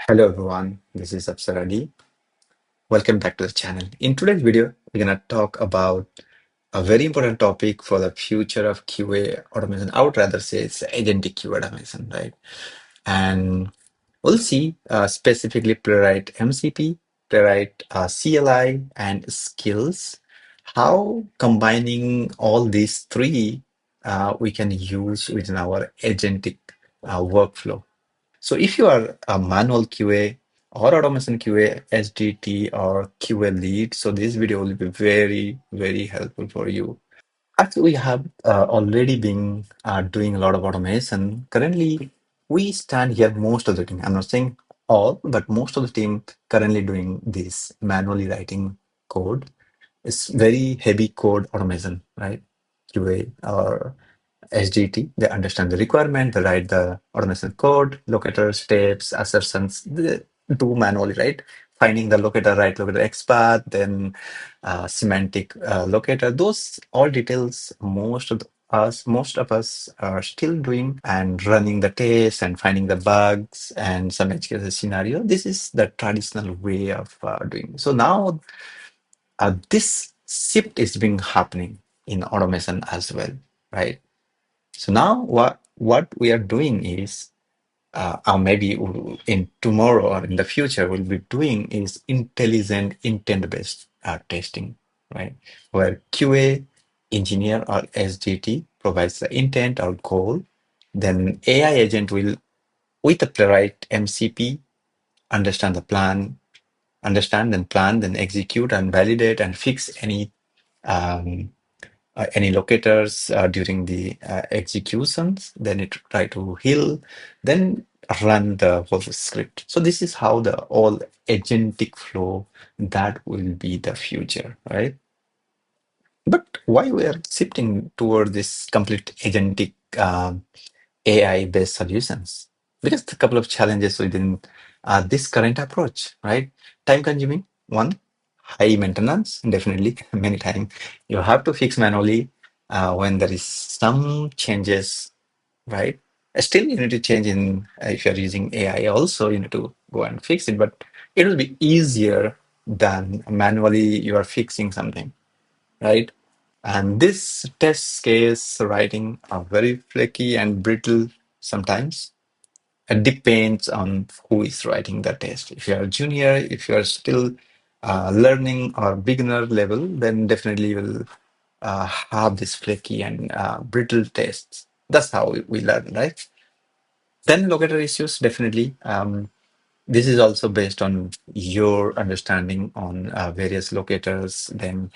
Hello everyone, this is Absar Ali. Welcome back to the channel. In today's video, we're gonna talk about a very important topic for the future of QA automation. I would rather say it's agentic QA automation, right? And we'll see specifically Playwright MCP, Playwright CLI, and skills. How combining all these three we can use within our agentic workflow. So if you are a manual QA or automation QA, SDT or QA lead, so this video will be very, very helpful for you. Actually, we have already been doing a lot of automation. Currently, we stand here most of the team. I'm not saying all, but most of the team currently doing this manually writing code. It's very heavy code automation, right? QA or SDT, they understand the requirement, they write the automation code, locator steps, assertions, they do manually, right? Finding the locator, right locator XPath, then semantic locator. Those all details most of us are still doing and running the test and finding the bugs and some edge cases scenario. This is the traditional way of doing. So now this shift is being happening in automation as well, right? So now what we are doing is, or maybe in tomorrow or in the future, we'll be doing is intelligent intent-based testing, right? Where QA engineer or SDT provides the intent or goal, then AI agent will, with the Playwright MCP, understand the plan, understand and plan, then execute and validate and fix any locators during the executions, then it try to heal, then run the whole script. So this is how the all agentic flow that will be the future, right? But why we are shifting toward this complete agentic AI-based solutions? Because a couple of challenges within this current approach, right? Time consuming, one, high maintenance, definitely many times you have to fix manually when there is some changes, right? Still, you need to change in if you're using AI. Also, you need to go and fix it, but it will be easier than manually you are fixing something, right? And this test case writing are very flaky and brittle sometimes. It depends on who is writing the test. If you are a junior, if you are still learning or beginner level, then definitely you will have this flaky and brittle tests. That's how we learn, right? Then locator issues, definitely. This is also based on your understanding on various locators. Then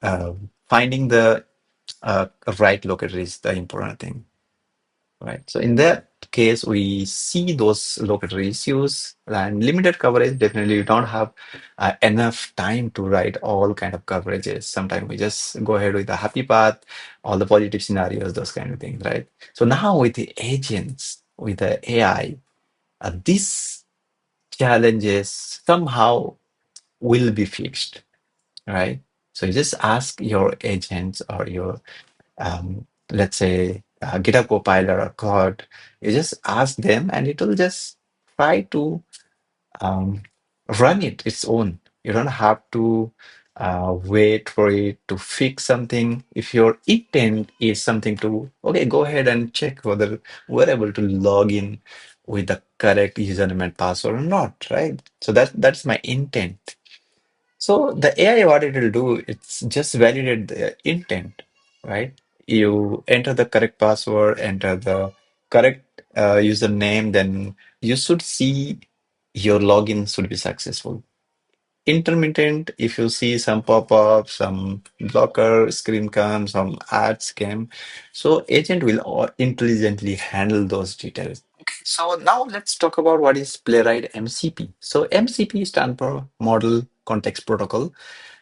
uh, finding the right locator is the important thing. Right. So in that case, we see those locator issues and limited coverage. Definitely, you don't have enough time to write all kind of coverages. Sometimes we just go ahead with the happy path, all the positive scenarios, those kind of things, right? So now with the agents, with the AI, these challenges somehow will be fixed, right? So you just ask your agents or your let's say GitHub Copilot or Code, you just ask them and it will just try to um, run it its own. You don't have to wait for it to fix something. If your intent is something to, okay, go ahead and check whether we're able to log in with the correct username and password or not, right? So that's my intent. So the AI, what it will do, it's just validate the intent, right? You enter the correct password, enter the correct username, then you should see your login should be successful. Intermittent, if you see some pop-up, some blocker screen comes, some ads came, so agent will intelligently handle those details. So now let's talk about what is Playwright MCP. So MCP stands for Model Context Protocol.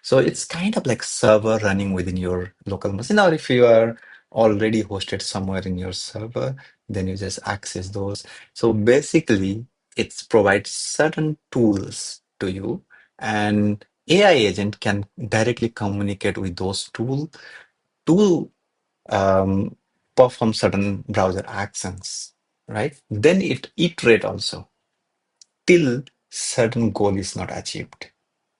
So it's kind of like server running within your local machine, or if you are already hosted somewhere in your server, then you just access those. So basically, it provides certain tools to you, and AI agent can directly communicate with those tools to um, perform certain browser actions, right? Then it iterate also. till certain goal is not achieved,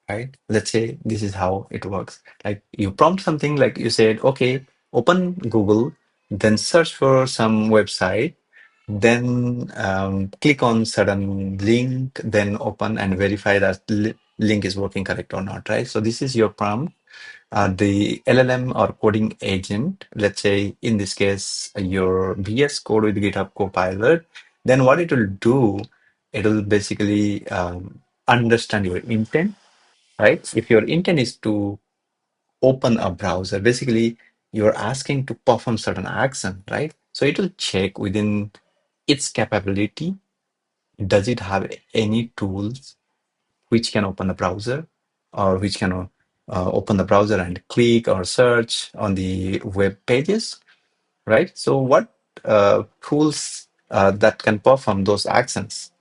right? Let's say this is how it works. Like you prompt something, like you said, okay, open Google, then search for some website, then click on certain link, then open and verify that link is working correct or not, right? So this is your prompt. The LLM or coding agent, let's say in this case, your VS Code with GitHub Copilot, then what it will do, it will basically understand your intent, right? If your intent is to open a browser, basically you're asking to perform certain action, right? So it will check within its capability. Does it have any tools which can open the browser, or which can open the browser and click or search on the web pages, right? So what tools that can perform those actions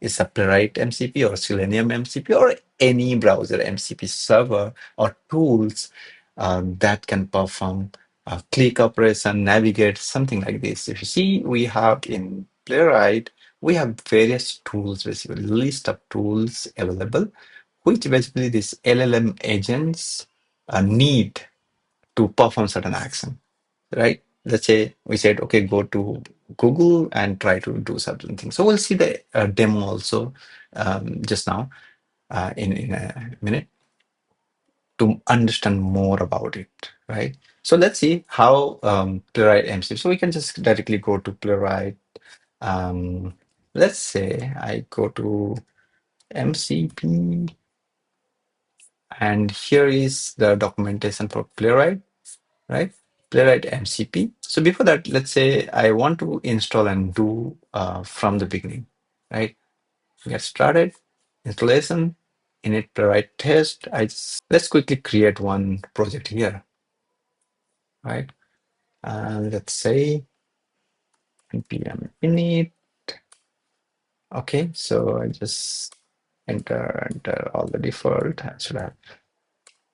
is a Playwright MCP or Selenium MCP or any browser MCP server or tools that can perform click operation, navigate, something like this. If you see, we have in Playwright, we have various tools, basically list of tools available, which basically these LLM agents need to perform certain action, right? Let's say we said, okay, go to Google and try to do certain things. So we'll see the demo also just now in a minute to understand more about it, right? So let's see how Playwright MCP. So we can just directly go to Playwright. Let's say I go to MCP, and here is the documentation for Playwright, right? Playwright MCP. So before that, let's say I want to install and do from the beginning, right? Get started, installation, init Playwright test. Let's quickly create one project here, right? And let's say npm init. Okay, so I just enter all the default. I should have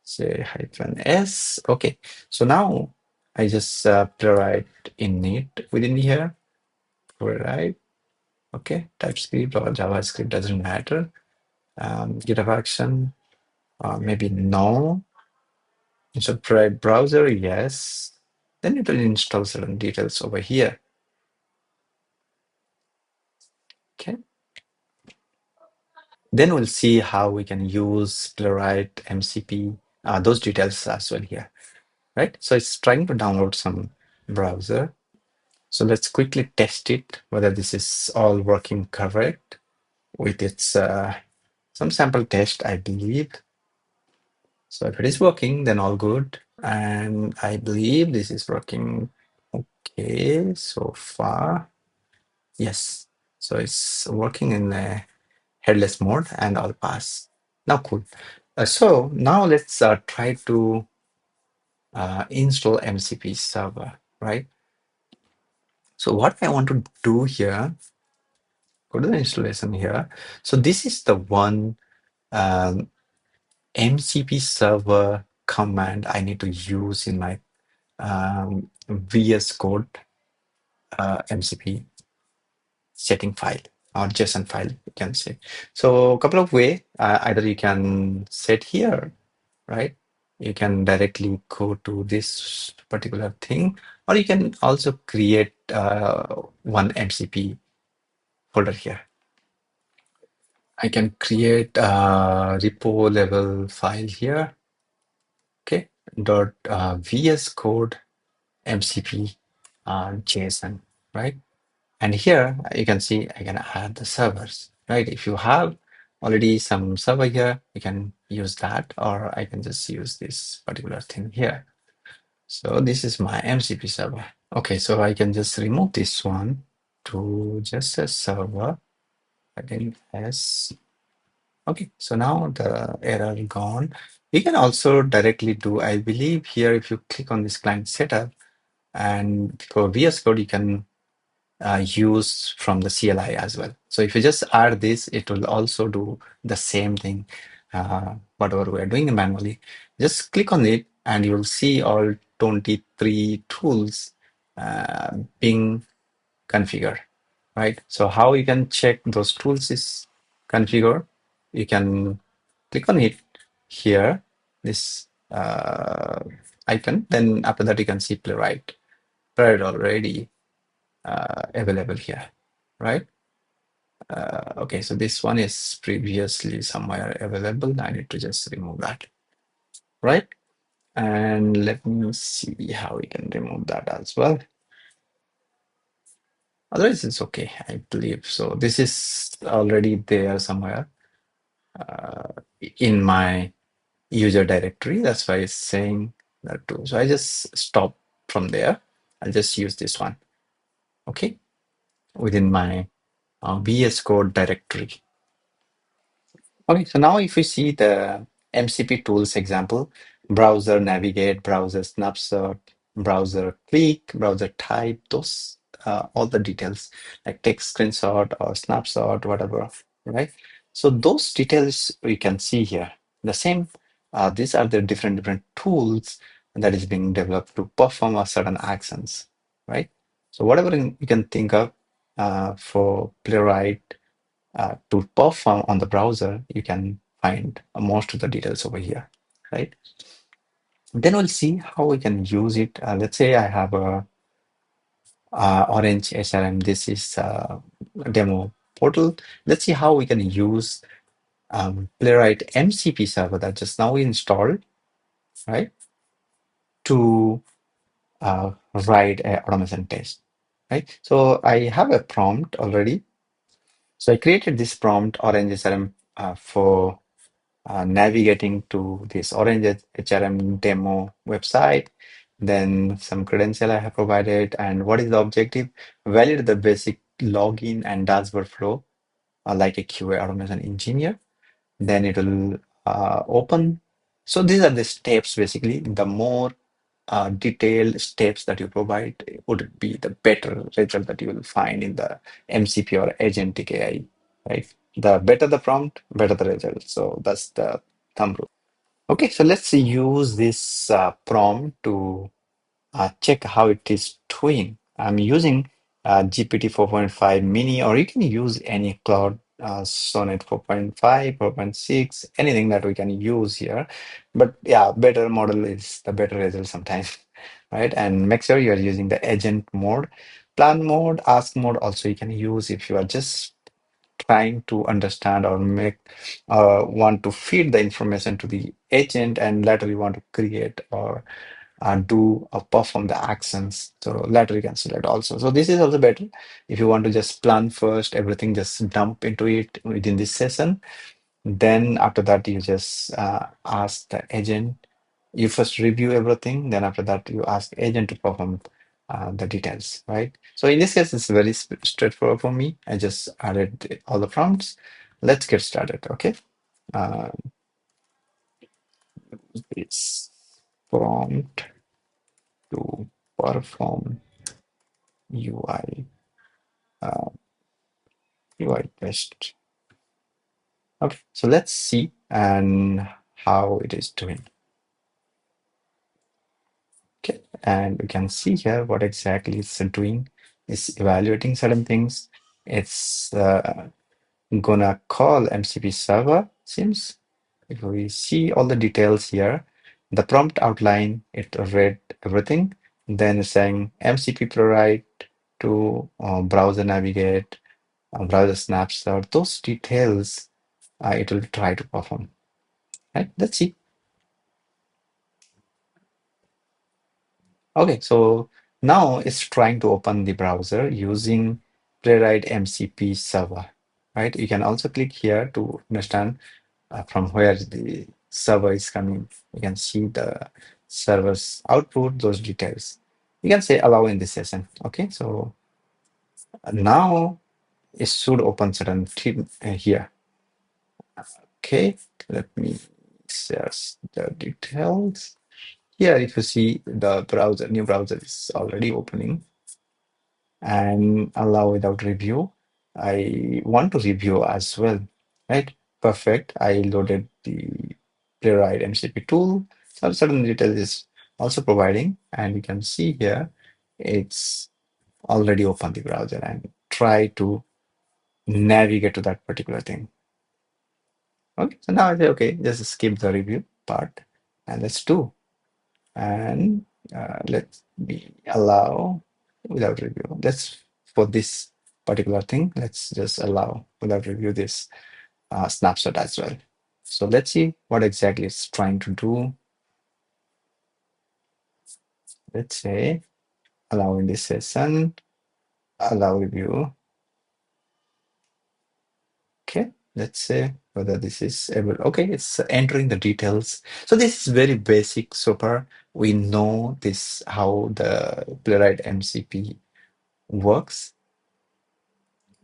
say -s. Okay, so now I just Playwright init within here. Playwright. Okay, TypeScript or JavaScript doesn't matter. GitHub action, maybe no. Install Playwright browser, yes. Then it will install certain details over here. Okay. Then we'll see how we can use Playwright MCP, those details as well here, right? So it's trying to download some browser. So let's quickly test it, whether this is all working correct with its some sample test, I believe. So if it is working, then all good. And I believe this is working okay so far. Yes. So it's working in a headless mode and all pass. Now cool. So now let's try to install MCP server, right? So what I want to do here, go to the installation here. So this is the one MCP server command I need to use in my VS Code MCP setting file or JSON file, you can say. So a couple of ways, either you can set here, right? You can directly go to this particular thing, or you can also create one MCP folder here. I can create a repo level file here. Okay, dot VS Code MCP JSON, right? And here you can see I can add the servers, right? If you have already some server here, you can use that, or I can just use this particular thing here. So this is my MCP server. Okay, so I can just remove this one to just a server. Again, as okay, so now the error gone. You can also directly do, I believe here, if you click on this client setup, and for VS Code, you can use from the CLI as well. So if you just add this, it will also do the same thing, whatever we're doing manually. Just click on it and you'll see all 23 tools being configured, right? So how you can check those tools is configure, you can click on it here, this icon. Then after that, you can see Playwright already available here, right? Okay, so this one is previously somewhere available. I need to just remove that, right? And let me see how we can remove that as well. Otherwise, it's okay, I believe. So this is already there somewhere in my user directory. That's why it's saying that too. So I just stop from there. I'll just use this one, okay, within my VS Code directory. Okay, so now if we see the MCP tools example, browser navigate, browser snapshot, browser click, browser type, those all the details like text screenshot or snapshot, whatever, right? So those details we can see here. The same, these are the different tools that is being developed to perform a certain actions, right? So whatever you can think of for Playwright to perform on the browser, you can find most of the details over here, right? Then we'll see how we can use it. Let's say I have a Orange SRM. This is a demo portal. Let's see how we can use Playwright MCP server that just now we installed, right, to write an automation test, right? So I have a prompt already. So I created this prompt Orange SRM for navigating to this Orange HRM demo website, then some credential I have provided, and what is the objective? Validate the basic login and dashboard flow like a QA automation engineer. Then it will open. So these are the steps basically. The more detailed steps that you provide would be the better result that you will find in the MCP or Agentic AI, right? The better the prompt, better the result. So that's the thumb rule. Okay, so let's use this prompt to check how it is doing. I'm using GPT 4.5 mini, or you can use any cloud Sonnet 4.5, 4.6, anything that we can use here. But yeah, better model is the better result sometimes, right? And make sure you are using the agent mode. Plan mode, ask mode also you can use if you are just trying to understand or make want to feed the information to the agent, and later you want to create or do or perform the actions. So later you can select also. So this is also better if you want to just plan first, everything just dump into it within this session. Then after that, you just ask the agent. You first review everything. Then after that, you ask agent to perform the details, right? So in this case, it's very straightforward for me. I just added all the prompts. Let's get started, okay? Uh, it's prompt to perform UI UI test. Okay, so let's see and how it is doing. Okay, and we can see here what exactly it's doing. It's evaluating certain things. It's gonna call MCP server, seems. If we see all the details here, the prompt outline, it read everything. Then it's saying MCP Playwright to browser navigate, browser snapshot, those details it will try to perform. Right? Let's see. Okay, so now it's trying to open the browser using Playwright MCP server. Right? You can also click here to understand from where the server is coming. You can see the server's output, those details. You can say allow in this session. Okay, so now it should open certain thing here. Okay, let me search the details. Here, if you see the browser, new browser is already opening, and allow without review. I want to review as well, right? Perfect. I loaded the Playwright MCP tool. So certain details is also providing, and you can see here it's already open the browser and try to navigate to that particular thing. Okay, so now I say, okay, just skip the review part and let's do. And let me allow without review. Let's, for this particular thing, let's just allow without review this snapshot as well. So let's see what exactly it's trying to do. Let's say allow in this session, allow review. Okay, let's say whether this is able. Okay, it's entering the details. So this is very basic, super. We know this how the Playwright MCP works,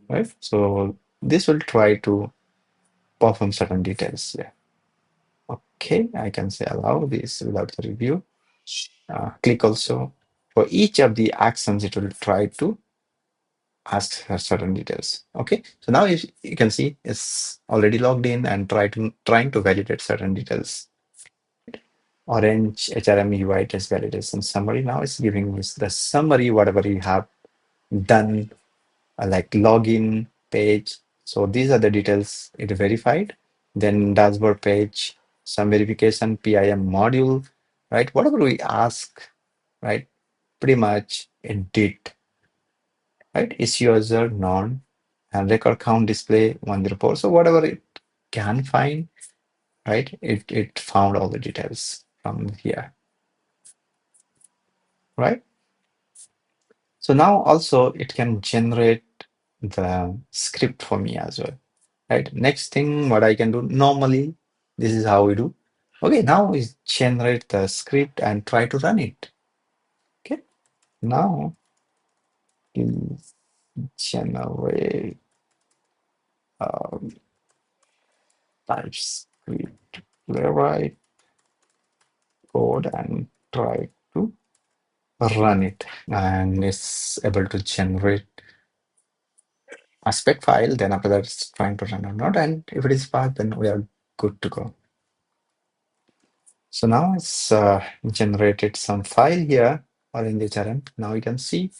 right? So this will try to perform certain details. Yeah. Okay, I can say allow this without the review. Click also. For each of the actions, it will try to ask her certain details. Okay, so now you can see it's already logged in and trying to validate certain details. Orange HRM UI test validation summary. Now it's giving us the summary, whatever you have done, like login page. So these are the details it verified. Then dashboard page, some verification, PIM module, right? Whatever we ask, right? Pretty much it did, right? Issue user, none, and record count display 104. So whatever it can find, right? It found all the details from here, right? So now also it can generate the script for me as well, right? Next thing what I can do, normally this is how we do. Okay, now is generate the script and try to run it. Okay, now is generate TypeScript playwright code and try to run it, and it's able to generate a spec file. Then after that it's trying to run or not, and if it is passed, then we are good to go. So now it's generated some file here or in the HRM. Now you can see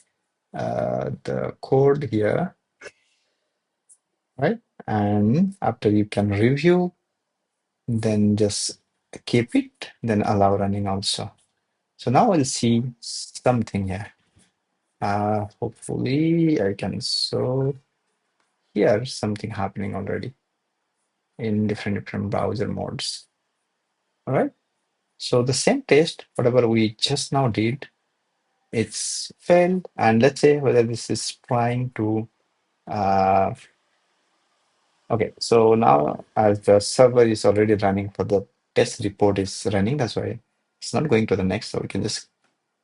the code here, right? And after you can review, then just keep it, then allow running also. So now we'll see something here. Hopefully I can show here something happening already in different browser modes. All right. So the same test, whatever we just now did, it's failed. And let's say whether this is trying to, okay, so now as the server is already running for the test report is running, that's why it's not going to the next. So we can just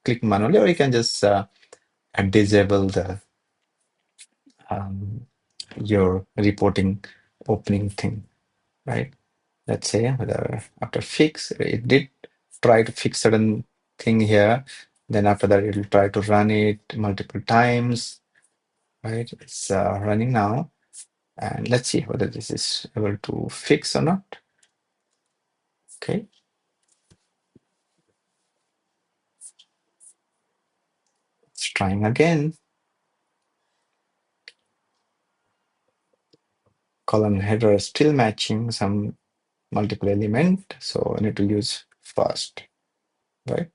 click manually, or you can just disable the your reporting opening thing, right? Let's say whether after fix, it did try to fix certain thing here. Then after that, it will try to run it multiple times, right? It's running now. And let's see whether this is able to fix or not. Okay. It's trying again. Column header is still matching some multiple element. So I need to use first, right?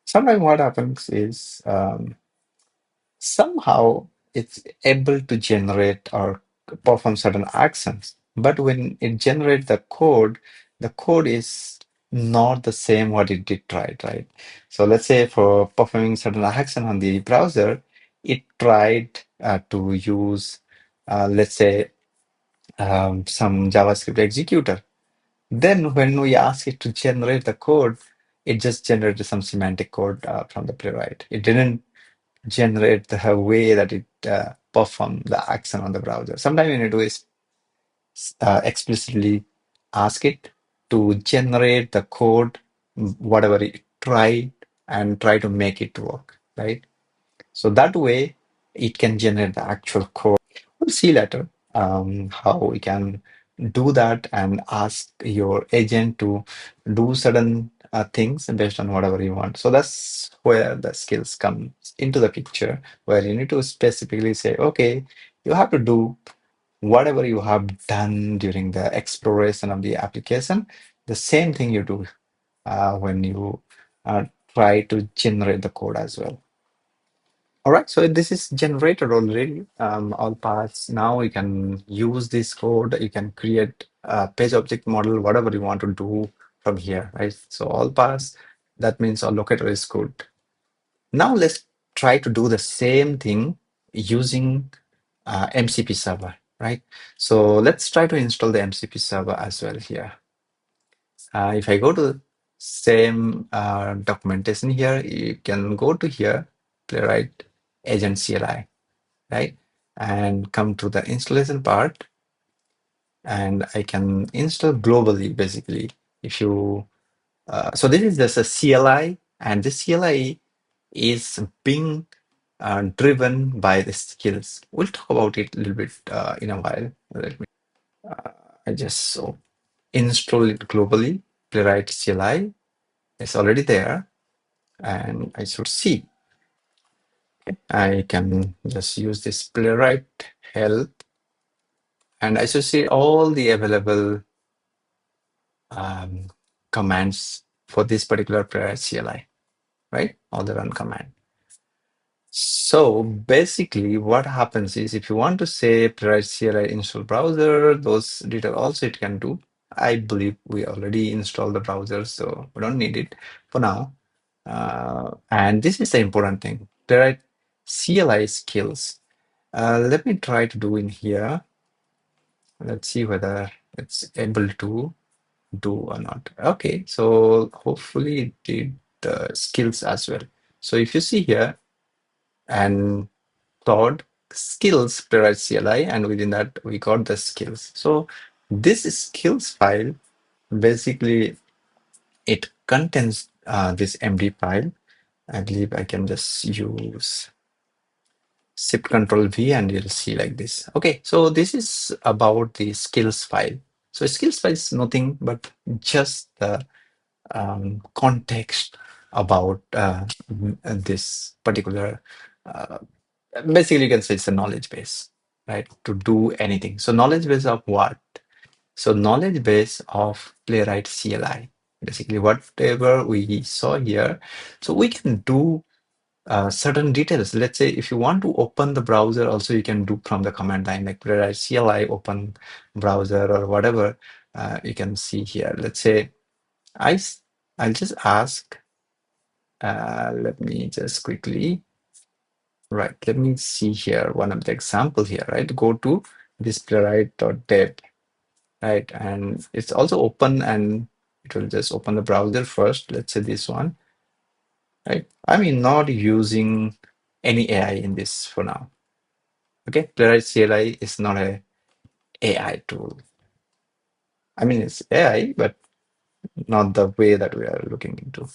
Sometimes what happens is somehow it's able to generate or perform certain actions. But when it generates the code is not the same what it did right? So let's say for performing certain action on the browser, it tried to use, let's say, some JavaScript executor. Then when we ask it to generate the code, it just generated some semantic code from the playwright. It didn't generate the way that it perform the action on the browser. Sometimes you need to explicitly ask it to generate the code, whatever it tried, and try to make it work, right? So that way it can generate the actual code. We'll see later how we can do that and ask your agent to do certain things based on whatever you want. So that's where the skills come into the picture where you need to specifically say, okay, you have to do whatever you have done during the exploration of the application, the same thing you do when you try to generate the code as well. All right, so this is generated already, all paths. Now you can use this code, you can create a page object model, whatever you want to do from here, right? So all paths, that means all locator is good. Now let's try to do the same thing using MCP server, right? So let's try to install the MCP server as well here. If I go to same documentation here, you can go to here, Playwright Agent CLI, right? And come to the installation part, and I can install globally, basically. If you, so this is just a CLI, and this CLI is being driven by the skills. We'll talk about it a little bit in a while. Let me, I just so install it globally. Playwright CLI is already there, and I should see. I can just use this Playwright help, and I should see all the available commands for this particular Playwright CLI, right? All the run command. So basically what happens is if you want to say Playwright CLI install browser, those details also it can do. I believe we already installed the browser, so we don't need it for now. And this is the important thing, Playwright CLI skills. Let me try to do in here. Let's see whether it's able to do or not. Okay, so hopefully it did the skills as well. So if you see here, and Cloud skills Playwright CLI, and within that we got the skills. So this skills file, basically it contains this MD file. I believe I can just use Shift Control V and you'll see like this. Okay, so this is about the skills file. So skills file is nothing but just the context about this particular basically you can say it's a knowledge base, right? To do anything. So knowledge base of what? So knowledge base of Playwright CLI, basically whatever we saw here. So we can do certain details. Let's say if you want to open the browser, also you can do from the command line, like Playwright CLI open browser or whatever you can see here. Let's say I'll just ask, let me just quickly, right, let me see here one of the example here, right? Go to this playwright.dev, right? And it's also open and it will just open the browser first. Let's say this one, right? I mean, not using any AI in this for now. Okay, Playwright CLI is not a AI tool. I mean, it's AI, but not the way that we are looking into.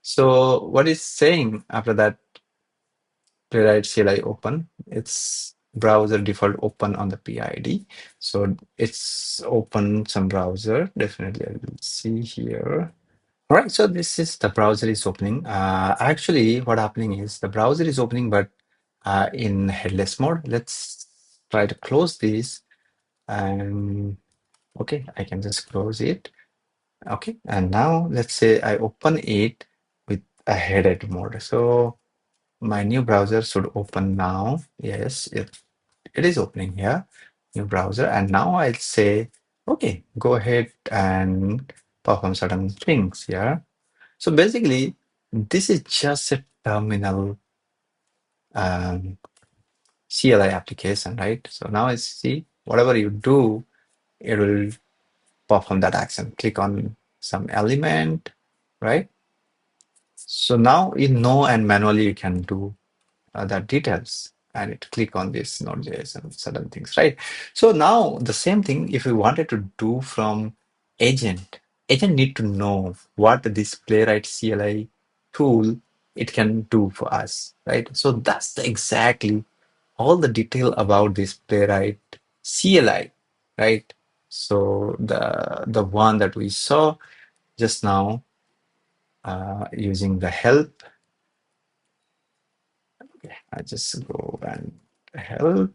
So what is saying after that, Playwright CLI open, it's browser default open on the PID. So it's open some browser. Definitely I will see here. All right, so this is the browser is opening. Actually, what happening is the browser is opening, but in headless mode. Let's try to close this. And okay, I can just close it. Okay, and now let's say I open it with a headed mode. So my new browser should open now. Yes, it is opening here, new browser. And now I'll say, okay, go ahead and perform certain things here. So basically, this is just a terminal CLI application, right? So now I see whatever you do, it will perform that action. Click on some element, right? So now you know and manually you can do the details and it click on this Node.js and certain things, right? So now the same thing, if we wanted to do from agent need to know what this Playwright CLI tool it can do for us, right? So that's exactly all the detail about this Playwright CLI, right? So the one that we saw just now using the help. Okay, I just go and help.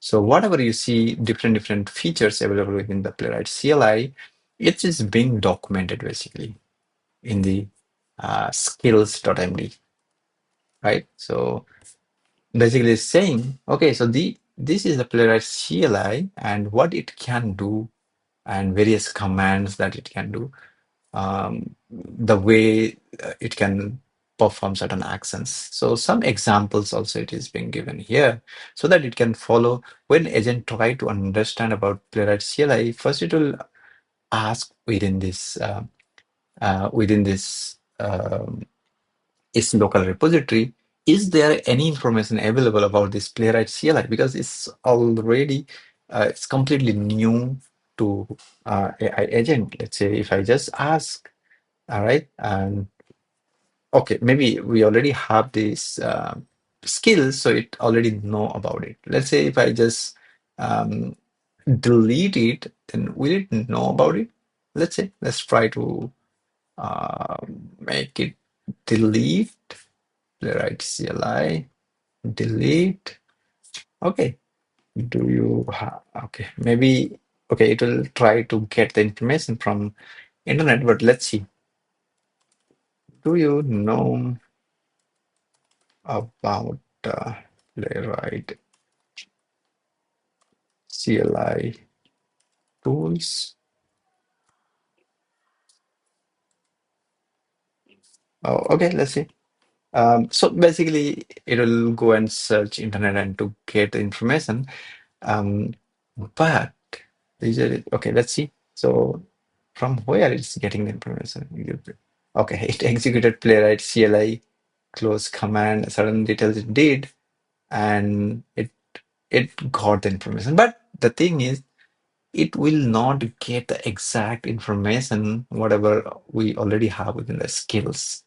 So whatever you see, different features available within the Playwright CLI, it is being documented basically in the skills.md, right? So basically it's saying, okay, so this is the Playwright CLI and what it can do and various commands that it can do, the way it can perform certain actions. So some examples also it is being given here so that it can follow. When agent try to understand about Playwright CLI, first it will ask within this its local repository, is there any information available about this Playwright CLI? Because it's already, it's completely new to AI agent. Let's say if I just ask, all right, and okay, maybe we already have these skills, so it already know about it. Let's say if I just um, delete it, then will it know about it? Let's say, let's try to make it delete. Playwright CLI, delete. Okay. Do you have, okay, maybe, okay, it will try to get the information from internet, but let's see. Do you know about Playwright CLI tools? Oh, okay, let's see. So basically, it will go and search internet and to get the information. But okay, let's see. So from where it's getting the information? Okay, it executed Playwright CLI close command, certain details it did, and it got the information. But the thing is, it will not get the exact information, whatever we already have within the skills,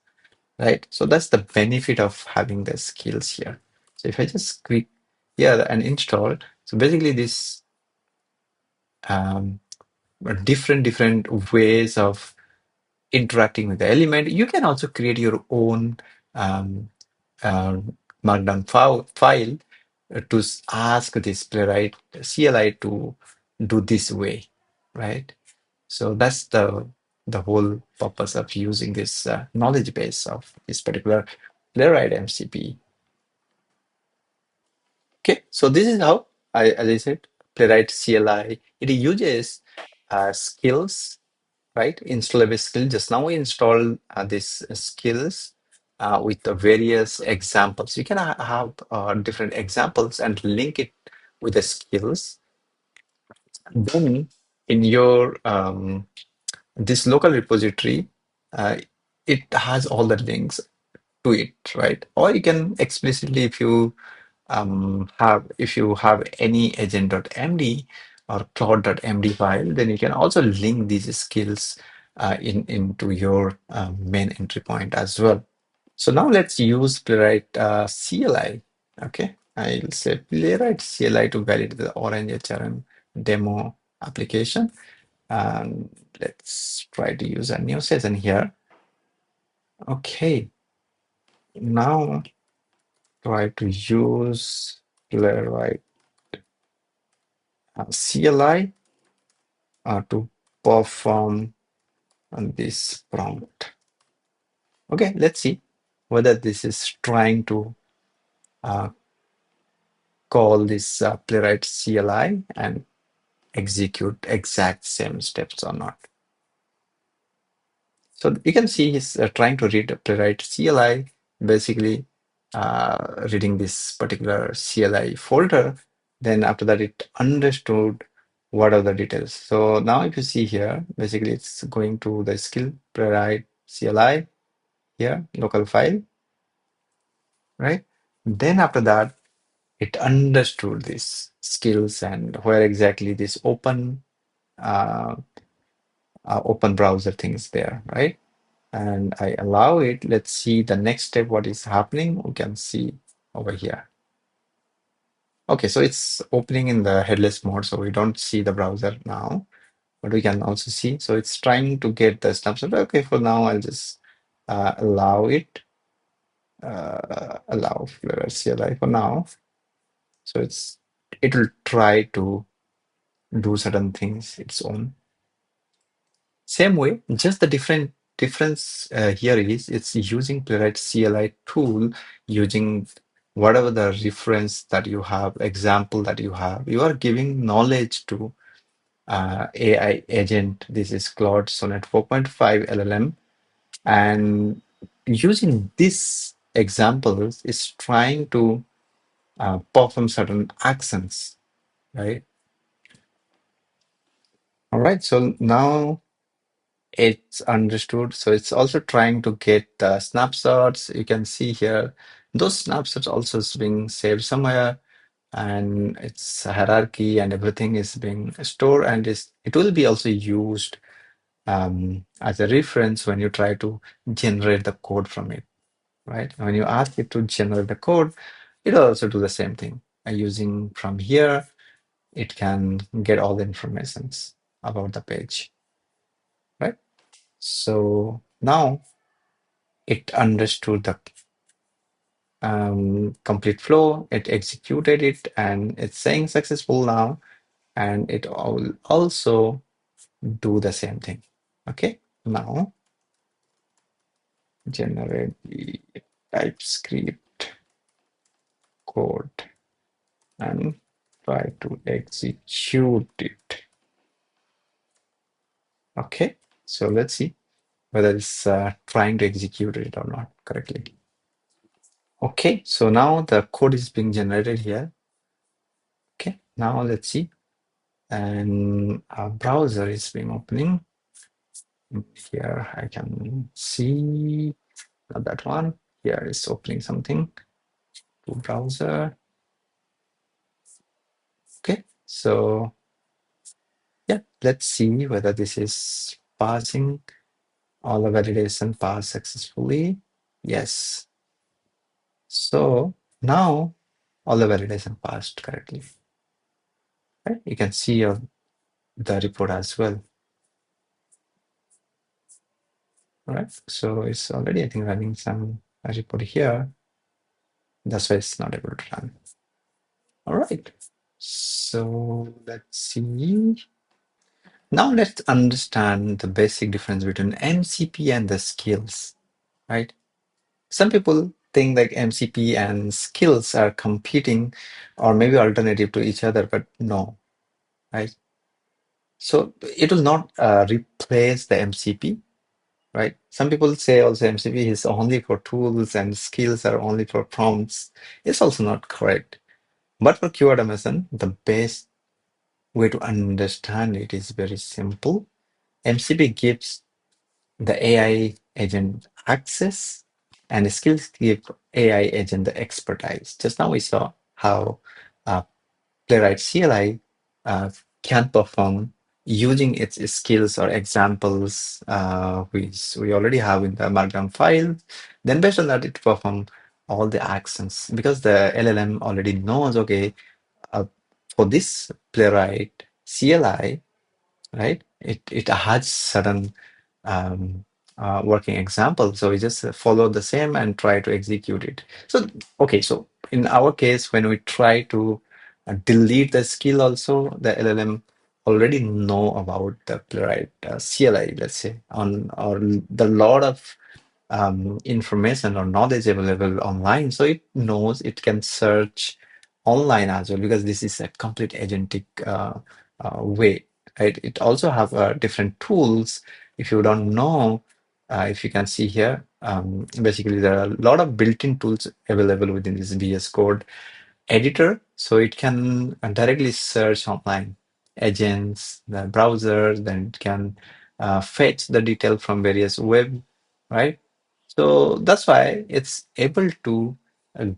right? So that's the benefit of having the skills here. So if I just click here and install, so basically this different ways of interacting with the element. You can also create your own um, uh, markdown file to ask this Playwright CLI to do this way, right? So that's the whole purpose of using this knowledge base of this particular Playwright MCP. Okay, so this is how as I said, Playwright CLI, it uses skills, right? Installable skill. Just now we installed these skills with the various examples. You can have different examples and link it with the skills. Then in your this local repository, uh, it has all the links to it, right? Or you can explicitly, if you have any agent.md or cloud.md file, then you can also link these skills into your main entry point as well. So now let's use Playwright CLI. Okay, I'll say Playwright CLI to validate the Orange HRM demo application. And let's try to use a new session here. Okay, now try to use Playwright CLI to perform this prompt. Okay, let's see whether this is trying to call this Playwright CLI and execute exact same steps or not. So you can see he's trying to read Playwright CLI, basically reading this particular CLI folder. Then after that, it understood what are the details. So now if you see here, basically it's going to the skill Playwright CLI here, local file, right? Then after that, it understood these skills and where exactly this open browser things there, right? And I allow it. Let's see the next step, what is happening. We can see over here. Okay, so it's opening in the headless mode, so we don't see the browser now, but we can also see. So it's trying to get the snapshot. Okay, for now, I'll just allow it. allow Playwright CLI for now. So it will try to do certain things its own. Same way, just the difference here is it's using Playwright CLI tool, using whatever the reference that you have, example that you have. You are giving knowledge to AI agent. This is Claude Sonnet 4.5 LLM, and using this examples is trying to perform certain actions, right? All right, so now it's understood. So it's also trying to get the snapshots. You can see here, those snapshots also is being saved somewhere, and its hierarchy and everything is being stored, and it will be also used as a reference when you try to generate the code from it, right? When you ask it to generate the code, it will also do the same thing. Using from here, it can get all the informations about the page, right? So now it understood the complete flow, it executed it, and it's saying successful now, and it will also do the same thing. Okay, now generate the TypeScript code and try to execute it. Okay, so let's see whether it's trying to execute it or not correctly. Okay, so now the code is being generated here. Okay, now let's see. And our browser is being opening. Here I can see, not that one. Here is opening something to browser. Okay, so yeah, let's see whether this is passing. All the validation passed successfully. Yes. So now all the validation passed correctly. Right? You can see the report as well. All right. So it's already, I think, running some report here. That's why it's not able to run. All right. So let's see. Now let's understand the basic difference between MCP and the skills, right? Some people think like MCP and skills are competing or maybe alternative to each other, but no, right? So it will not replace the MCP, right? Some people say also MCP is only for tools and skills are only for prompts. It's also not correct. But for keyword automation, the best way to understand it is very simple. MCP gives the AI agent access, and skills give AI agent the expertise. Just now we saw how uh, Playwright CLI can perform using its skills or examples, which we already have in the Markdown file. Then based on that, it perform all the actions because the LLM already knows, okay, for this Playwright CLI, right? It has certain working example. So we just follow the same and try to execute it. So, okay, so in our case, when we try to delete the skill also, the LLM already know about the Playwright CLI, let's say, on or the lot of information or knowledge available online. So it knows it can search online as well because this is a complete agentic way. Right? It also have different tools. If you don't know, if you can see here, basically there are a lot of built-in tools available within this VS Code editor, so it can directly search online agents, the browser, then it can fetch the detail from various web, right? So that's why it's able to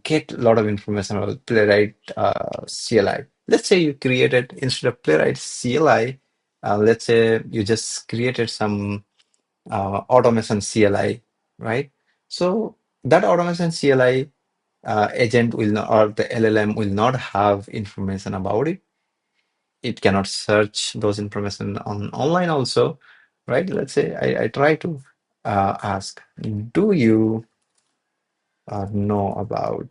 get a lot of information about Playwright CLI. Let's say you created, instead of Playwright CLI, let's say you just created some automation CLI, right? So that automation CLI agent will not, or the LLM will not have information about it. It cannot search those information on online also, right? Let's say I try to ask, do you know about.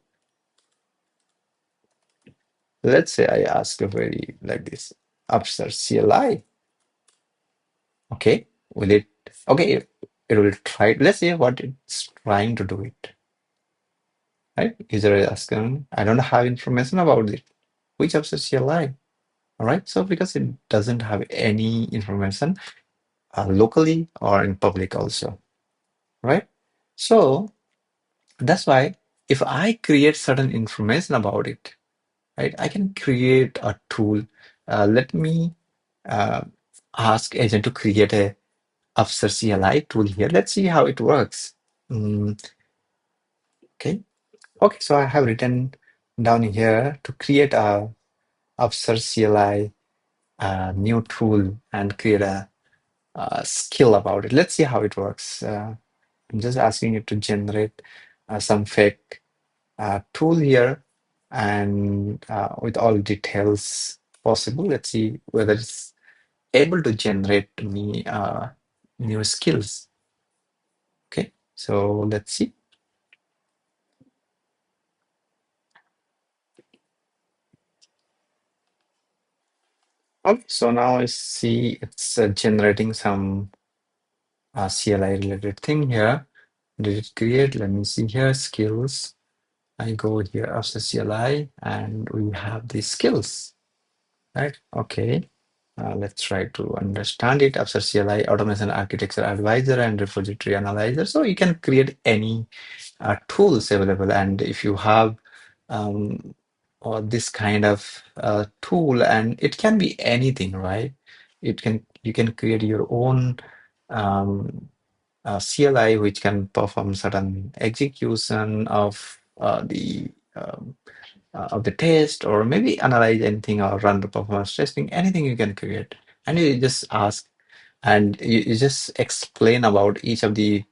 Let's say I ask a very like this, Upstart CLI. Okay, will it? Okay, it will try. Let's see what it's trying to do it. Right? User is asking, I don't have information about it. Which Upstart CLI? All right. So because it doesn't have any information locally or in public also, right? So that's why if I create certain information about it, right, I can create a tool. Let me uh, ask agent to create a Upstart CLI tool here. Let's see how it works. Okay. Okay. So I have written down here to create a Upstart CLI new tool and create a skill about it. Let's see how it works. I'm just asking it to generate some fake tool here and with all details possible. Let's see whether it's able to generate me new skills. Okay, so let's see. Okay, so now I see it's generating some CLI related thing here. Did it create? Let me see here, skills. I go here after CLI and we have the skills, right? Okay. Let's try to understand it. After CLI, Automation Architecture Advisor and Repository Analyzer. So you can create any tools available. And if you have or this kind of tool, and it can be anything, right? You can create your own CLI which can perform certain execution of the test, or maybe analyze anything or run the performance testing. Anything you can create, and you just ask and you just explain about each of the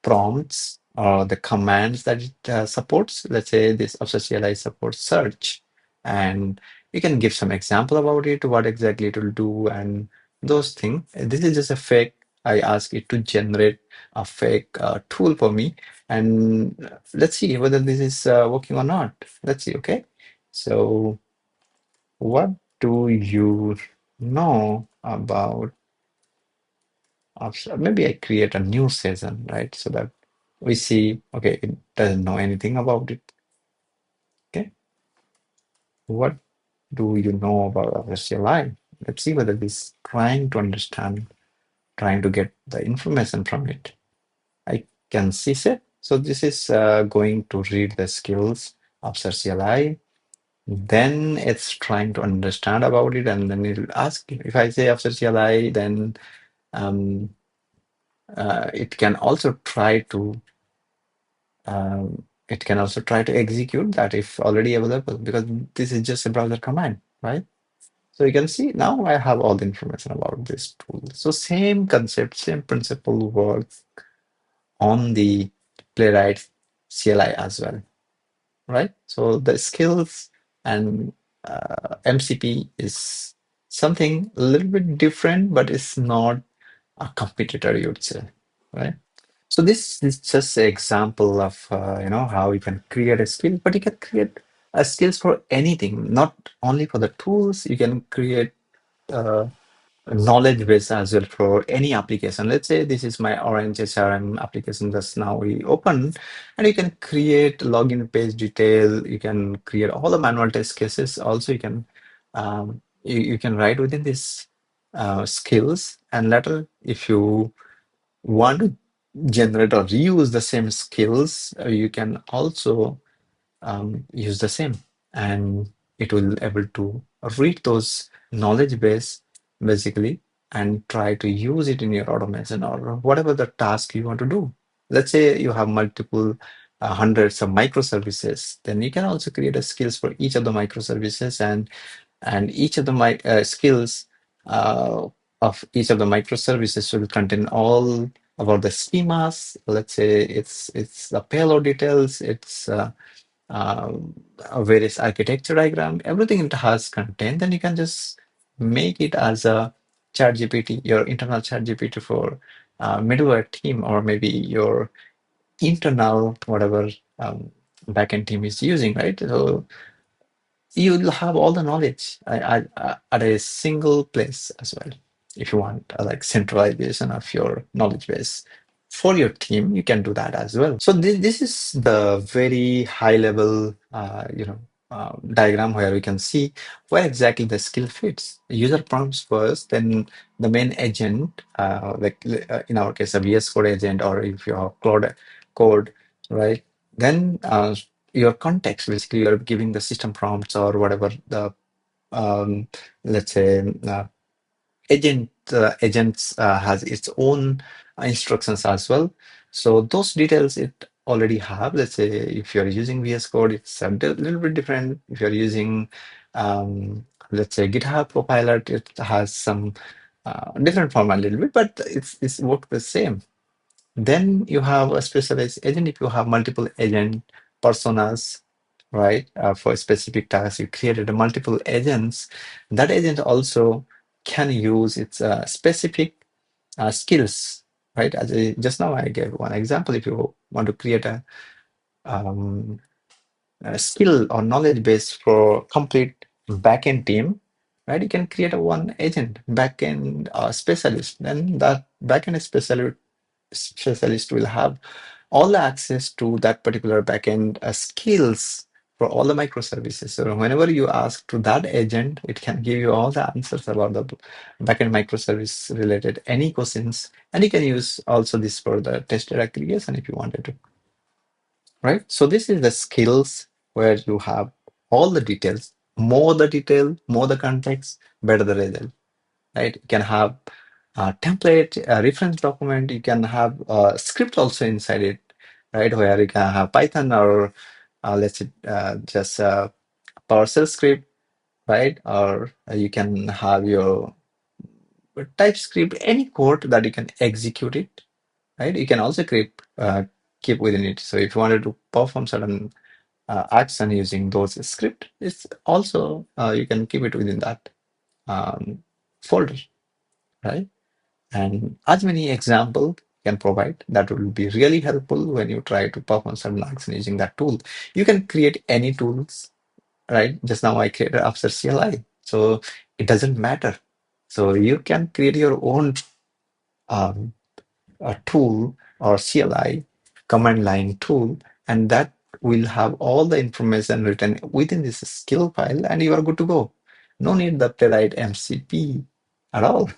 prompts or the commands that it supports. Let's say this Upstart CLI supports search, and you can give some example about it, what exactly it will do, and those things. This is just a fake. I ask it to generate a fake tool for me, and let's see whether this is working or not. Let's see. Okay, so what do you know about maybe I create a new session, right? So that we see, okay, it doesn't know anything about it. Okay, what do you know about RSLI? Let's see whether this trying to understand, trying to get the information from it. I can see set. So this is going to read the skills of CLI. Then it's trying to understand about it, and then it'll ask. If I say after CLI, then um, it can also try to execute that if already available, because this is just a browser command, right? So you can see now I have all the information about this tool. So same concept, same principle works on the Playwright CLI as well, right? So the skills and MCP is something a little bit different, but it's not a competitor, you would say, right? So this is just an example of how you can create a skill, but you can create a skills for anything, not only for the tools. You can create uh, a knowledge base as well for any application. Let's say this is my Orange HRM application that's now we open, and you can create login page detail. You can create all the manual test cases. Also, you can you can write within this skills, and later if you want to generate or reuse the same skills, you can also use the same, and it will able to read those knowledge base basically and try to use it in your automation or whatever the task you want to do. Let's say you have multiple hundreds of microservices, then you can also create a skills for each of the microservices, and each of the skills of each of the microservices will contain all about the schemas. Let's say it's the payload details, it's uh, various architecture diagram, everything it has content. Then you can just make it as a chat GPT, your internal chat GPT for middleware team, or maybe your internal whatever backend team is using, right? So you'll have all the knowledge at a single place as well. If you want like centralization of your knowledge base for your team, you can do that as well. So this is the very high level, diagram where we can see where exactly the skill fits. User prompts first, then the main agent, in our case, a VS Code agent, or if you have code, right? Then your context, basically you're giving the system prompts or whatever the let's say agents has its own instructions as well. So those details it already have. Let's say if you're using VS Code, it's a little bit different. If you're using let's say GitHub Copilot, it has some different format a little bit, but it's work the same. Then you have a specialized agent. If you have multiple agent personas, right, for a specific task, you created multiple agents. That agent also can use its specific skills, right? Just now I gave one example. If you want to create um, a skill or knowledge base for complete backend team, right? You can create a one agent backend specialist. Then that backend specialist will have all the access to that particular backend skills for all the microservices. So whenever you ask to that agent, it can give you all the answers about the backend microservice related any questions. And you can use also this for the test data creation if you wanted to, right? So this is the skills where you have all the details. More the detail, more the context, better the result, right? You can have a template, a reference document. You can have a script also inside it, right? Where you can have Python or let's say just a PowerShell script, right? Or you can have your TypeScript, any code that you can execute it, right? You can also keep within it. So if you wanted to perform certain action using those script, it's also you can keep it within that folder, right? And as many examples can provide, that will be really helpful when you try to perform some action using that tool. You can create any tools, right? Just now I created after CLI, so it doesn't matter. So you can create your own um, a tool or CLI command line tool, and that will have all the information written within this skill file, and you are good to go. No need the Playwright MCP at all.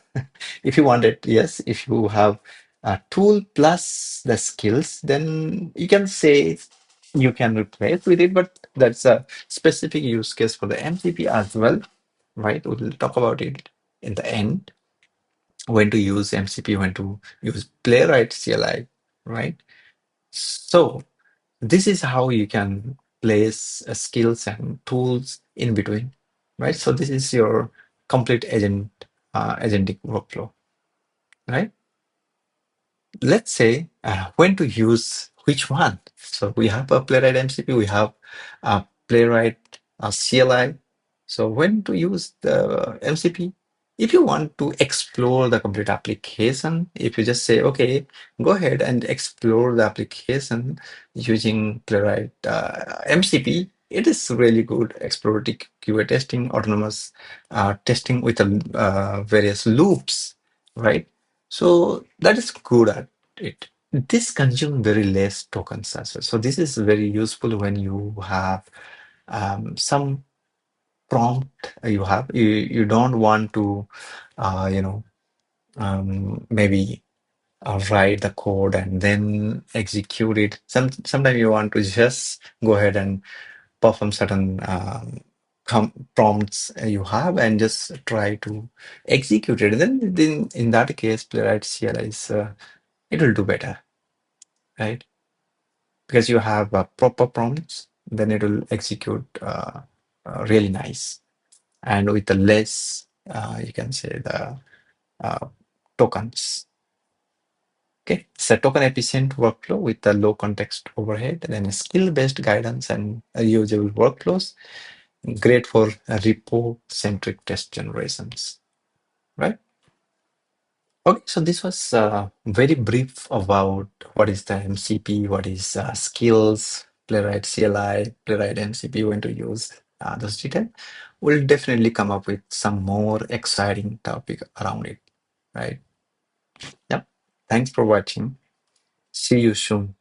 If you want it, yes. If you have a tool plus the skills, then you can say you can replace with it, but that's a specific use case for the MCP as well, right? We'll talk about it in the end, when to use MCP, when to use Playwright CLI, right? So this is how you can place skills and tools in between, right? So this is your complete agentic workflow, right? Let's say when to use which one. So we have a Playwright MCP, we have a Playwright CLI. So when to use the MCP? If you want to explore the complete application, if you just say, okay, go ahead and explore the application using Playwright MCP, it is really good exploratory QA testing, autonomous testing with various loops, right? So that is good at it. This consumes very less tokens as well. So this is very useful when you have some prompt you don't want to maybe write the code and then execute it. Sometimes you want to just go ahead and perform certain prompts you have and just try to execute it. Then in that case, Playwright CLI is it will do better, right? Because you have proper prompts, then it will execute really nice, and with the less you can say the uh, tokens. Okay, it's a token efficient workflow with a low context overhead, and then skill based guidance and reusable workflows. Great for repo centric test generations, right? Okay, so this was very brief about what is the MCP, what is skills, Playwright CLI, Playwright MCP you want to use those details, we'll definitely come up with some more exciting topic around it, right? Yep. Thanks for watching. See you soon.